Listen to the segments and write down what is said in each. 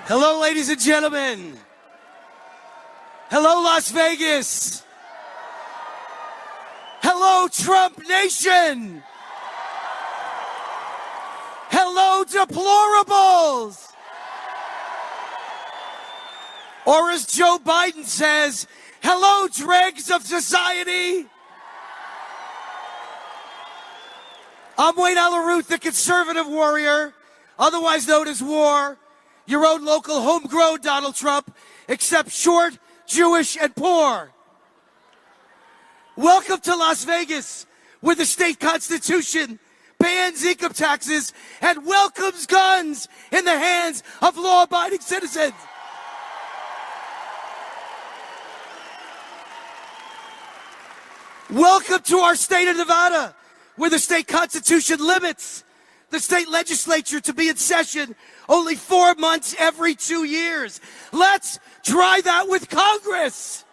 Hello, ladies and gentlemen. Hello, Las Vegas. Hello, Trump Nation. Hello, deplorables. Or as Joe Biden says, hello, dregs of society. I'm Wayne Alaruth, the conservative warrior, otherwise known as War, your own local homegrown Donald Trump, except short, Jewish, and poor. Welcome to Las Vegas, where the state constitution bans income taxes and welcomes guns in the hands of law-abiding citizens. Welcome to our state of Nevada, where the state constitution limits the state legislature to be in session only 4 months every 2 years. Let's try that with Congress.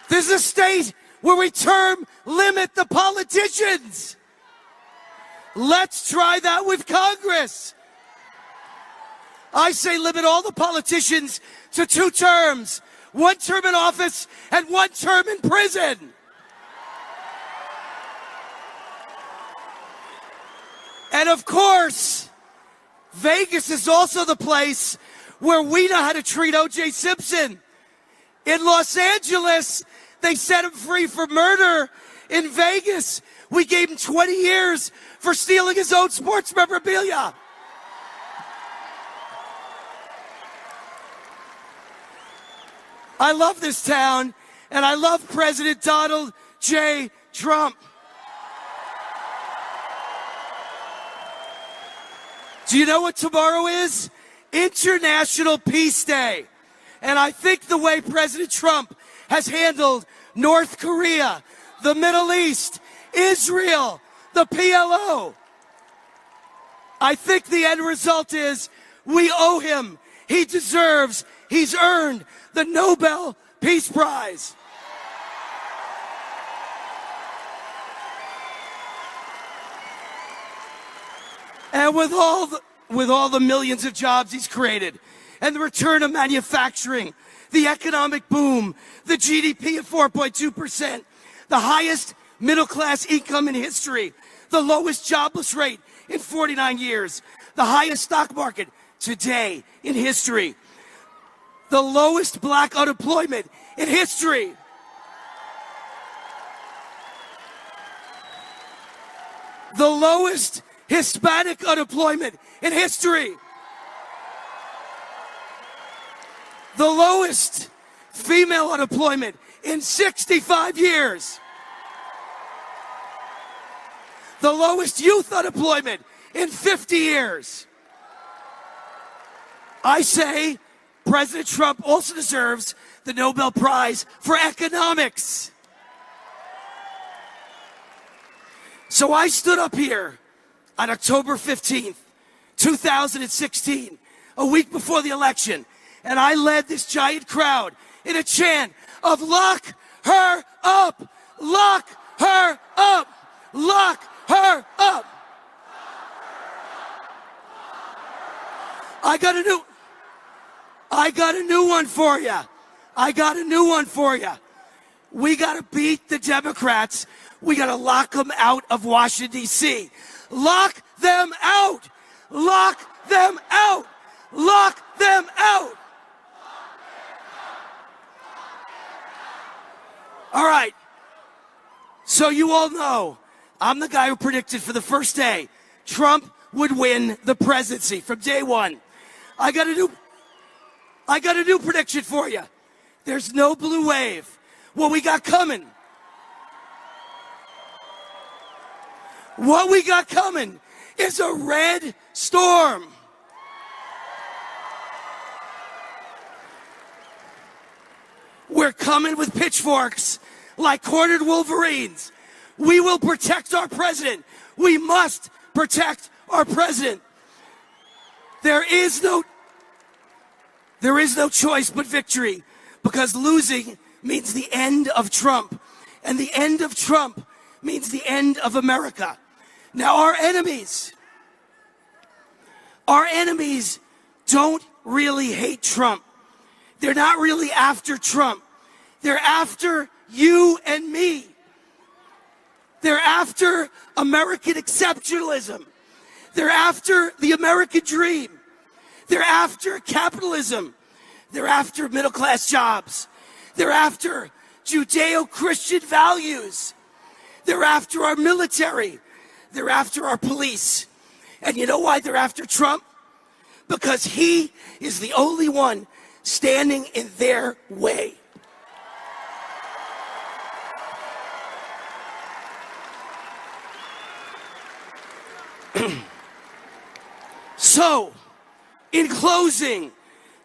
This is a state where we term limit the politicians. Let's try that with Congress. I say limit all the politicians to 2 terms. 1 term in office and 1 term in prison. And of course, Vegas is also the place where we know how to treat O.J. Simpson. In Los Angeles, they set him free for murder. In Vegas, we gave him 20 years for stealing his own sports memorabilia. I love this town, and I love President Donald J. Trump. Do you know what tomorrow is? International Peace Day. And I think the way President Trump has handled North Korea, the Middle East, Israel, the PLO, I think the end result is we owe him. He deserves, he's earned the Nobel Peace Prize. And with all the millions of jobs he's created, and the return of manufacturing, the economic boom, the GDP of 4.2%, the highest middle-class income in history, the lowest jobless rate in 49 years, the highest stock market today in history, the lowest black unemployment in history. The lowest Hispanic unemployment in history. The lowest female unemployment in 65 years. The lowest youth unemployment in 50 years. I say President Trump also deserves the Nobel Prize for economics. So I stood up here on October 15th, 2016, a week before the election, and I led this giant crowd in a chant of lock her up, lock her up, lock her up. I got a new one for you. I got a new one for you. We got to beat the Democrats. We got to lock them out of Washington, D.C. Lock them out. Lock them out. Lock them out. All right. So you all know I'm the guy who predicted for the first day Trump would win the presidency from day one. I got a new prediction for you. There's no blue wave. What we got coming. What we got coming is a red storm. We're coming with pitchforks like cornered wolverines. We will protect our president. We must protect our president. There is no choice but victory, because losing means the end of Trump, and the end of Trump means the end of America. Now, our enemies, Our enemies don't really hate Trump. They're not really after Trump. They're after you and me. They're after American exceptionalism. They're after the American dream. They're after capitalism. They're after middle-class jobs. They're after Judeo-Christian values. They're after our military. They're after our police. And you know why they're after Trump? Because he is the only one standing in their way. So, in closing,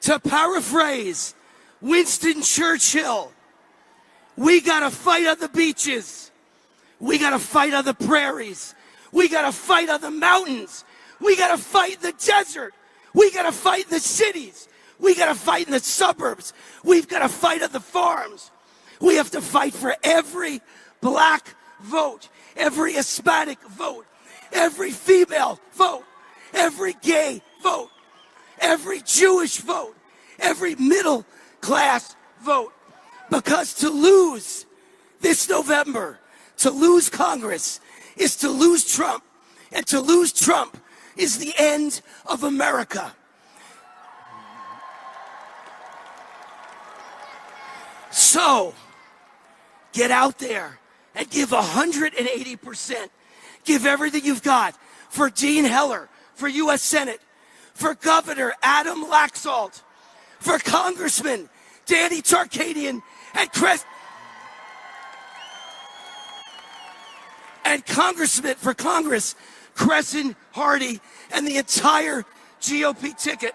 to paraphrase Winston Churchill, we gotta fight on the beaches. We gotta fight on the prairies. We gotta fight on the mountains. We gotta fight in the desert. We gotta fight in the cities. We gotta fight in the suburbs. We've gotta fight on the farms. We have to fight for every black vote, every Hispanic vote, every female vote, every gay vote, every Jewish vote, every middle class vote. Because to lose this November, to lose Congress, is to lose Trump. And to lose Trump is the end of America. So, get out there and give 180%. Give everything you've got for Dean Heller, for U.S. Senate, for Governor Adam Laxalt, for Congressman Danny Tarkanian and Congressman for Congress Crescent Hardy and the entire GOP ticket.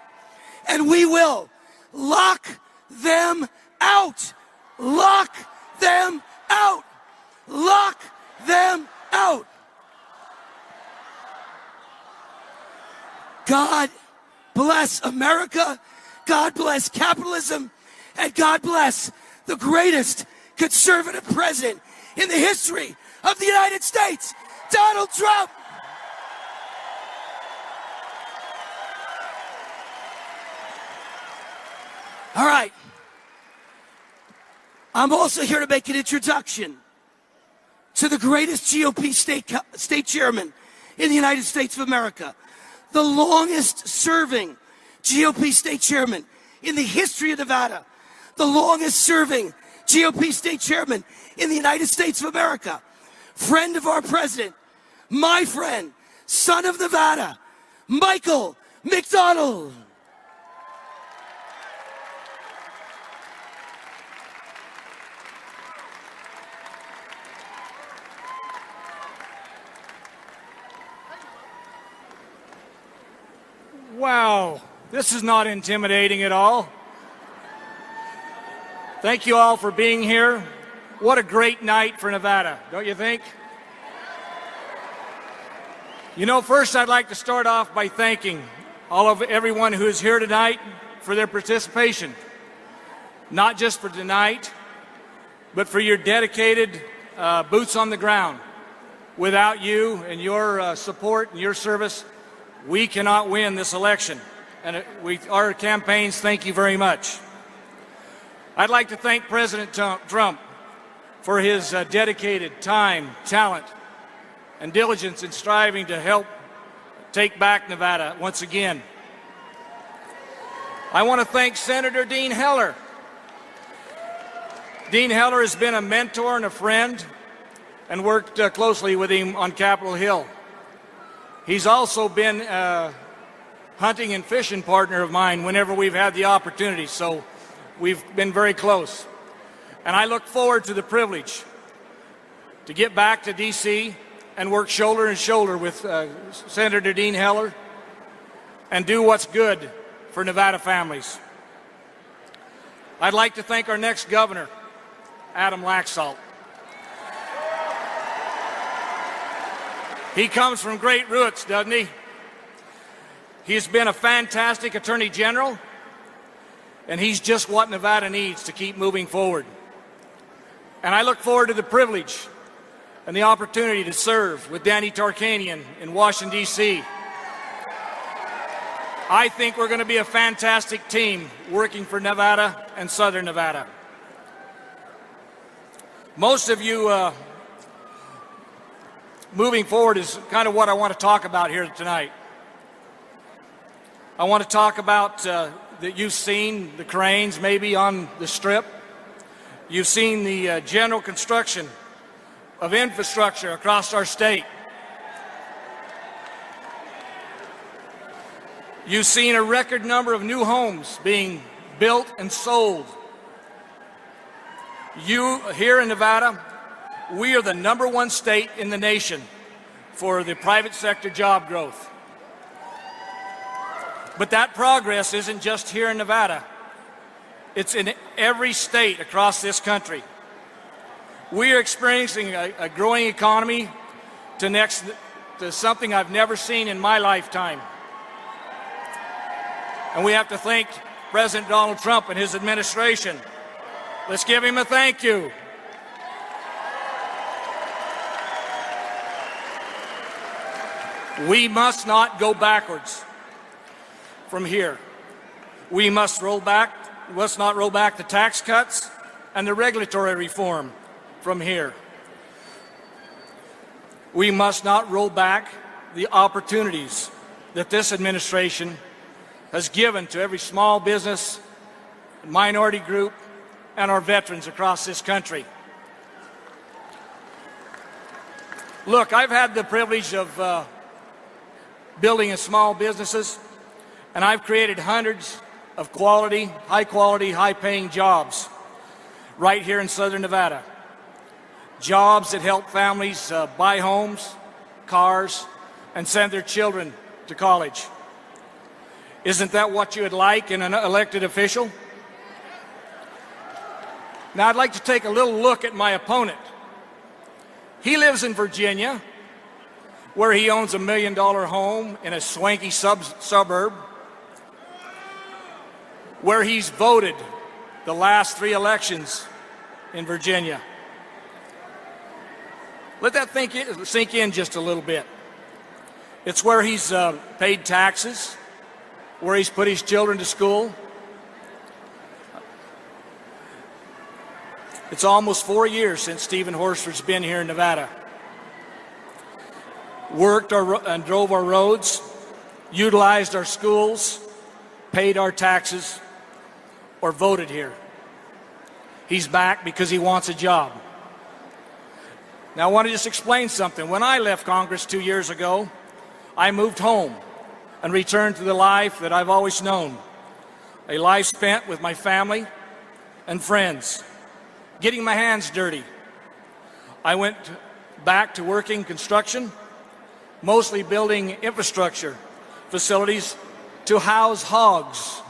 And we will lock them out. Lock them out. Lock them out. God bless America. God bless capitalism. And God bless the greatest conservative president in the history of the United States, Donald Trump. All right. I'm also here to make an introduction to the greatest GOP state chairman in the United States of America, the longest serving GOP state chairman in the history of Nevada, the longest serving GOP state chairman in the United States of America, friend of our president, my friend, son of Nevada, Michael McDonald. Wow, this is not intimidating at all. Thank you all for being here. What a great night for Nevada, don't you think? You know, first I'd like to start off by thanking everyone who is here tonight for their participation. Not just for tonight, but for your dedicated boots on the ground. Without you and your support and your service, we cannot win this election. And our campaigns, thank you very much. I'd like to thank President Trump for his dedicated time, talent, and diligence in striving to help take back Nevada once again. I want to thank Senator Dean Heller. Dean Heller has been a mentor and a friend and worked closely with him on Capitol Hill. He's also been a hunting and fishing partner of mine whenever we've had the opportunity, so we've been very close. And I look forward to the privilege to get back to D.C. and work shoulder to shoulder with Senator Dean Heller and do what's good for Nevada families. I'd like to thank our next governor, Adam Laxalt. He comes from great roots, doesn't he? He's been a fantastic attorney general, and he's just what Nevada needs to keep moving forward. And I look forward to the privilege and the opportunity to serve with Danny Tarkanian in Washington, D.C. I think we're going to be a fantastic team working for Nevada and Southern Nevada. Most of you, moving forward is kind of what I want to talk about here tonight. I want to talk about that you've seen the cranes maybe on the Strip. You've seen the general construction of infrastructure across our state. You've seen a record number of new homes being built and sold. Here in Nevada, we are the #1 state in the nation for the private sector job growth. But that progress isn't just here in Nevada. It's in every state across this country. We are experiencing a growing economy to something I've never seen in my lifetime. And we have to thank President Donald Trump and his administration. Let's give him a thank you. We must not go backwards from here. We must not roll back the tax cuts and the regulatory reform from here. We must not roll back the opportunities that this administration has given to every small business, minority group, and our veterans across this country. Look, I've had the privilege of building in small businesses, and I've created hundreds of high-quality, high-paying jobs right here in Southern Nevada. Jobs that help families buy homes, cars, and send their children to college. Isn't that what you would like in an elected official? Now, I'd like to take a little look at my opponent. He lives in Virginia, where he owns a $1 million home in a swanky suburb, where he's voted the last 3 elections in Virginia. Let that sink in just a little bit. It's where he's paid taxes, where he's put his children to school. It's almost 4 years since Stephen Horsford's been here in Nevada. Worked and drove our roads, utilized our schools, paid our taxes, or voted here. He's back because he wants a job. Now, I want to just explain something. When I left Congress 2 years ago, I moved home and returned to the life that I've always known, a life spent with my family and friends, getting my hands dirty. I went back to working construction, mostly building infrastructure facilities to house hogs.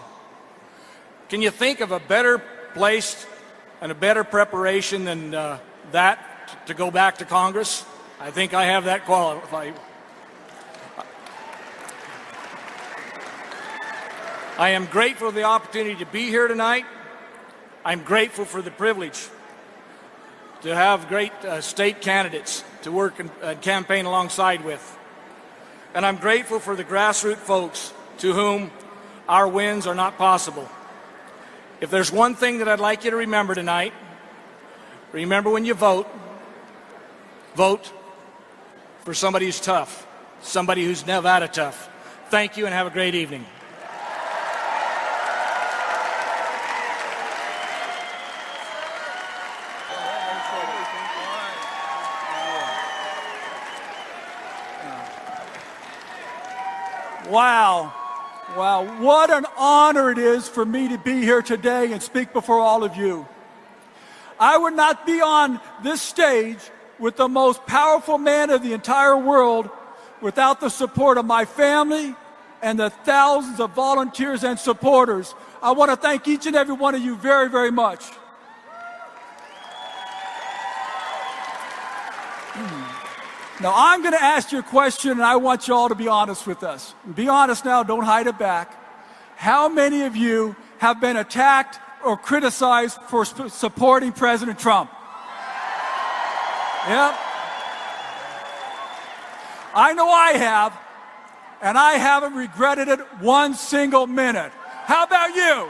Can you think of a better place and a better preparation than that to go back to Congress? I think I have that qualified. I am grateful for the opportunity to be here tonight. I'm grateful for the privilege to have great state candidates to work and campaign alongside with. And I'm grateful for the grassroots folks to whom our wins are not possible. If there's one thing that I'd like you to remember tonight, remember when you vote, vote for somebody who's tough, somebody who's Nevada tough. Thank you and have a great evening. Wow. Wow. What an honor it is for me to be here today and speak before all of you. I would not be on this stage with the most powerful man of the entire world without the support of my family and the thousands of volunteers and supporters. I want to thank each and every one of you very, very much. Now, I'm going to ask you a question, and I want you all to be honest with us. Be honest now, don't hide it back. How many of you have been attacked or criticized for supporting President Trump? Yep. I know I have. and I haven't regretted it one single minute. How about you?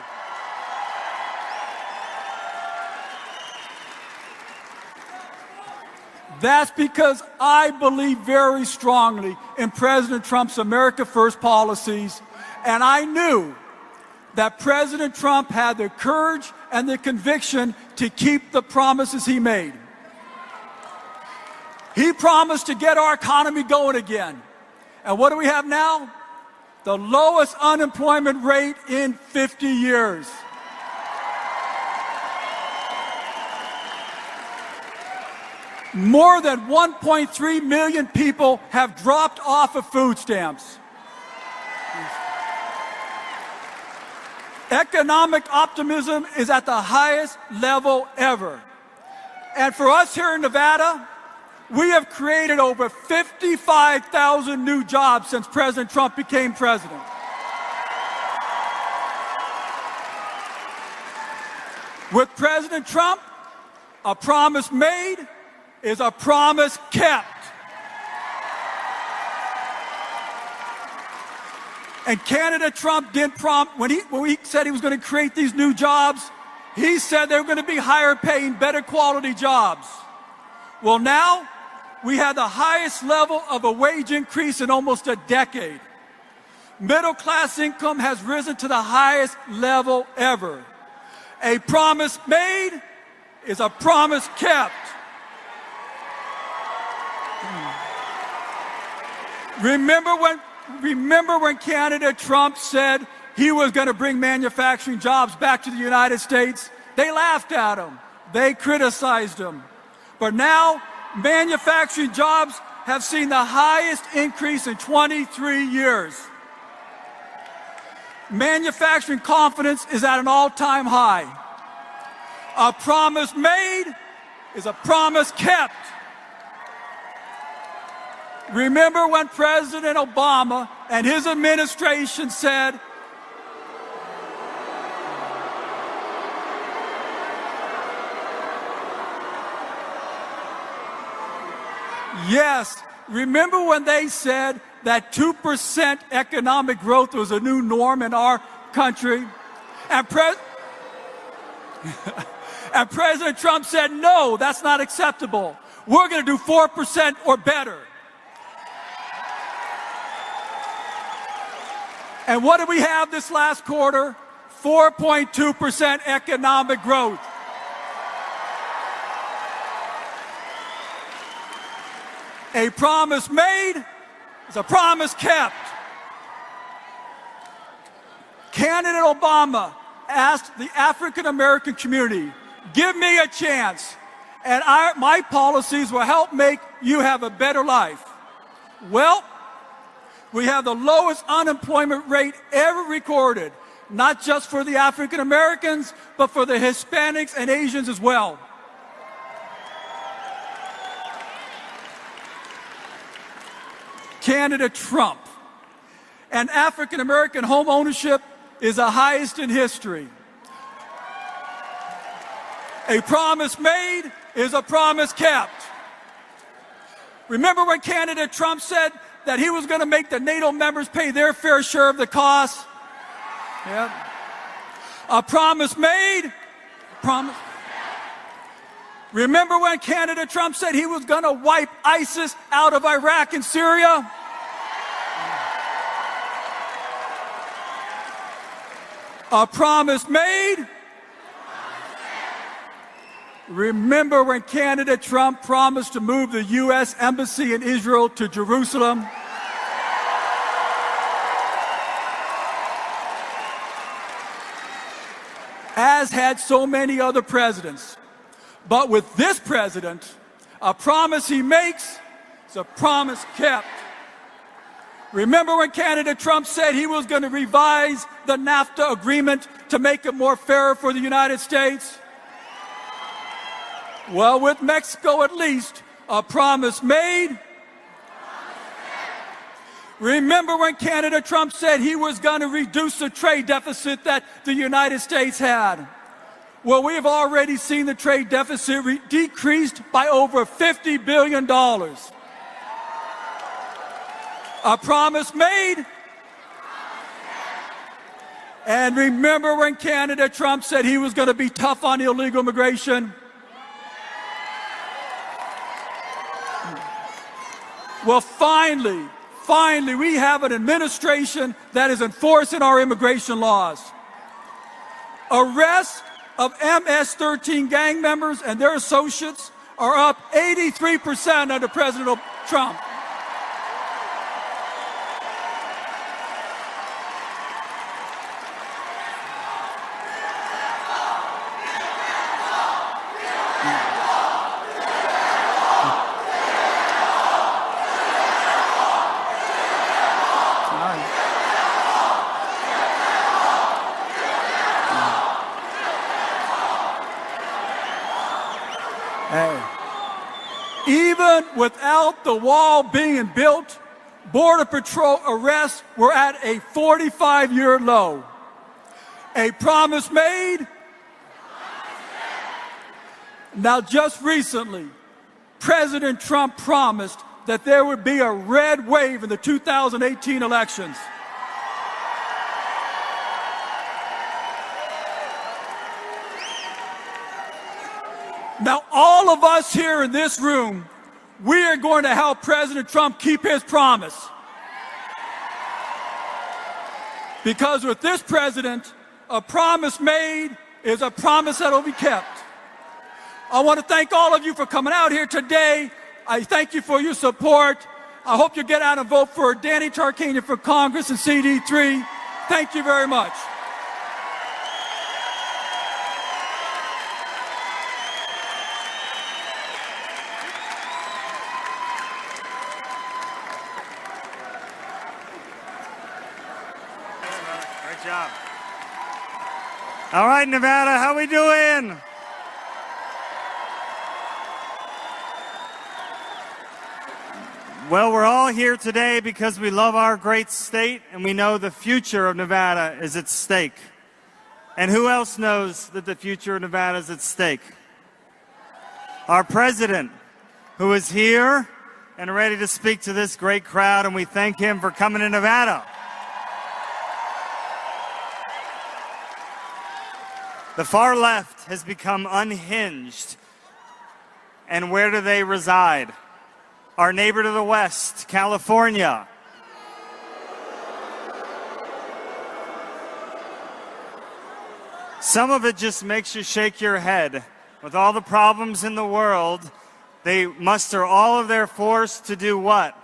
That's because I believe very strongly in President Trump's America First policies, and I knew that President Trump had the courage and the conviction to keep the promises he made. He promised to get our economy going again. And what do we have now? The lowest unemployment rate in 50 years. More than 1.3 million people have dropped off of food stamps. Economic optimism is at the highest level ever. And for us here in Nevada, we have created over 55,000 new jobs since President Trump became president. With President Trump, a promise made is a promise kept. And candidate Trump didn't when he said he was going to create these new jobs, he said they were going to be higher paying, better quality jobs. Well, now we have the highest level of a wage increase in almost a decade. Middle class income has risen to the highest level ever. A promise made is a promise kept. Remember when candidate Trump said he was going to bring manufacturing jobs back to the United States? They laughed at him. They criticized him. But now, manufacturing jobs have seen the highest increase in 23 years. Manufacturing confidence is at an all-time high. A promise made is a promise kept. Remember when President Obama and his administration said, yes, remember when they said that 2% economic growth was a new norm in our country? And President Trump said, no, that's not acceptable. We're going to do 4% or better. And what did we have this last quarter? 4.2% economic growth. A promise made is a promise kept. Candidate Obama asked the African American community, give me a chance, and my policies will help make you have a better life. Well, we have the lowest unemployment rate ever recorded, not just for the African Americans, but for the Hispanics and Asians as well. Candidate Trump. And African American home ownership is the highest in history. A promise made is a promise kept. Remember when candidate Trump said that he was going to make the NATO members pay their fair share of the cost? Yeah. A promise made, promise. Remember when candidate Trump said he was going to wipe ISIS out of Iraq and Syria? A promise made. Remember when candidate Trump promised to move the U.S. Embassy in Israel to Jerusalem? As had so many other presidents. But with this president, a promise he makes is a promise kept. Remember when candidate Trump said he was going to revise the NAFTA agreement to make it more fair for the United States? Well, with Mexico at least, a promise made. Remember when candidate Trump said he was going to reduce the trade deficit that the United States had? Well, we have already seen the trade deficit decreased by over $50 billion. A promise made. And remember when candidate Trump said he was going to be tough on illegal immigration? Well, finally, we have an administration that is enforcing our immigration laws. Arrests of MS-13 gang members and their associates are up 83% under President Trump. Even without the wall being built, Border Patrol arrests were at a 45-year low. A promise made. Now, just recently, President Trump promised that there would be a red wave in the 2018 elections. Now, all of us here in this room, we are going to help President Trump keep his promise. Because with this president, a promise made is a promise that will be kept. I want to thank all of you for coming out here today. I thank you for your support. I hope you get out and vote for Danny Tarkanian for Congress and CD3. Thank you very much. Great job. All right, Nevada, how we doing? Well, we're all here today because we love our great state and we know the future of Nevada is at stake. And who else knows that the future of Nevada is at stake? Our president, who is here and ready to speak to this great crowd, and we thank him for coming to Nevada. The far left has become unhinged. And where do they reside? Our neighbor to the west, California. Some of it just makes you shake your head. With all the problems in the world, they muster all of their force to do what?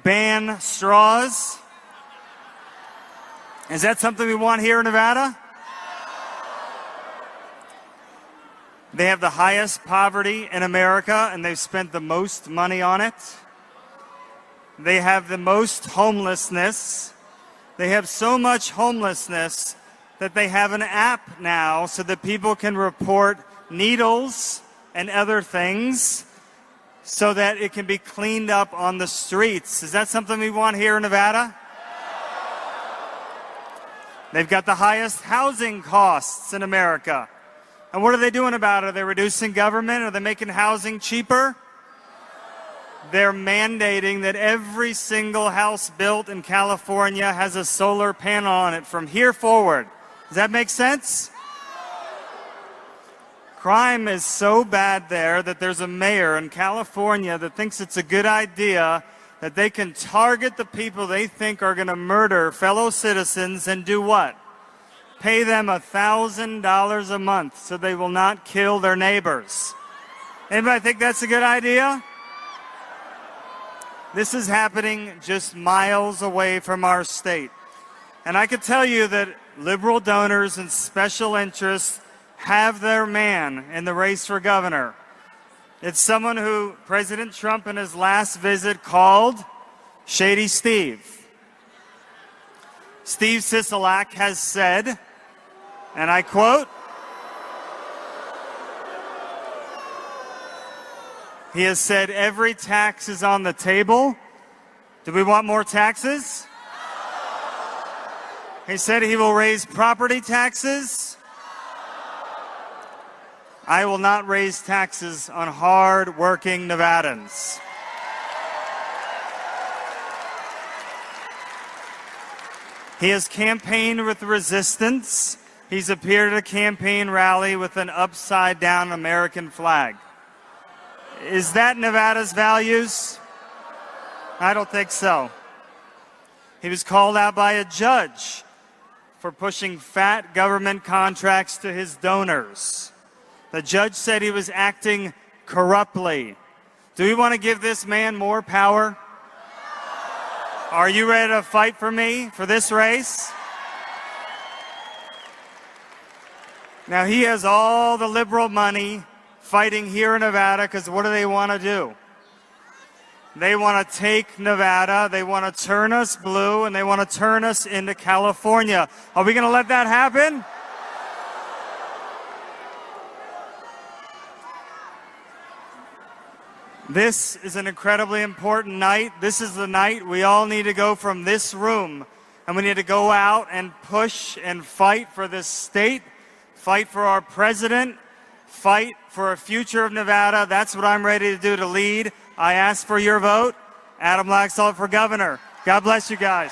Ban straws? Is that something we want here in Nevada? They have the highest poverty in America, and they've spent the most money on it. They have the most homelessness. They have so much homelessness that they have an app now so that people can report needles and other things so that it can be cleaned up on the streets. Is that something we want here in Nevada? They've got the highest housing costs in America. And what are they doing about it? Are they reducing government? Are they making housing cheaper? They're mandating that every single house built in California has a solar panel on it from here forward. Does that make sense? Crime is so bad there that there's a mayor in California that thinks it's a good idea that they can target the people they think are going to murder fellow citizens and do what? Pay them $1,000 a month so they will not kill their neighbors. Anybody think that's a good idea? This is happening just miles away from our state. And I can tell you that liberal donors and special interests have their man in the race for governor. It's someone who President Trump in his last visit called Shady Steve. Steve Sisolak has said, and I quote, he has said every tax is on the table. Do we want more taxes? He said he will raise property taxes. I will not raise taxes on hard-working Nevadans. He has campaigned with resistance. He's appeared at a campaign rally with an upside-down American flag. Is that Nevada's values? I don't think so. He was called out by a judge for pushing fat government contracts to his donors. The judge said he was acting corruptly. Do we want to give this man more power? Are you ready to fight for me for this race? Now, he has all the liberal money fighting here in Nevada because what do they want to do? They want to take Nevada, they want to turn us blue, and they want to turn us into California. Are we going to let that happen? This is an incredibly important night. This is the night we all need to go from this room, and we need to go out and push and fight for this state, fight for our president, fight for a future of Nevada. That's what I'm ready to do to lead. I ask for your vote. Adam Laxalt for governor. God bless you guys.